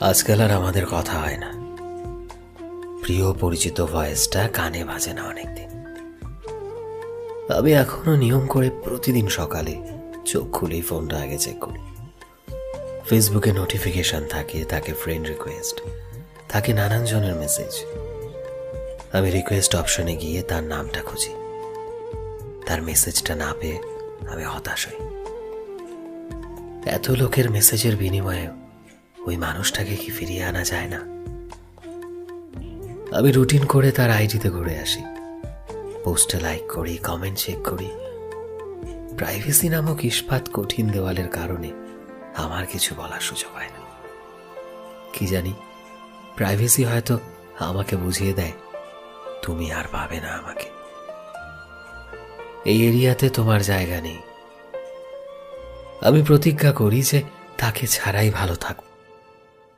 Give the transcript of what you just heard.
আজকাল আর আমাদের কথা হয় না। প্রিয় পরিচিত ভয়েসটা কানে বাজে না অনেকদিন। আমি এখনো নিয়ম করে প্রতিদিন সকালে চোখ খুলেই ফোনটা আগে চেক করি। ফেসবুকে নোটিফিকেশন থাকে, থাকে ফ্রেন্ড রিকোয়েস্ট, থাকে নানান জনের মেসেজ। আমি রিকোয়েস্ট অপশনে গিয়ে তার নামটা খুঁজি। তার মেসেজটা না পেয়ে আমি হতাশ হই। এত লোকের মেসেজের বিনিময়ে ওই মানুষটাকে কি ফিরিয়ে আনা যায় না? আমি রুটিন করে তার আইডিতে ঘুরে আসি, পোস্টে লাইক করি, কমেন্ট চেক করি। প্রাইভেসি নামক ইস্পাত কঠিন দেওয়ালের কারণে আমার কিছু বলার সুযোগ হয় না। কি জানি, প্রাইভেসি হয়তো আমাকে বুঝিয়ে দেয় তুমি আর পাবে না আমাকে। এই এরিয়াতে তোমার জায়গা নেই। আমি প্রতিজ্ঞা করি যে তাকে ছাড়াই ভালো থাকব।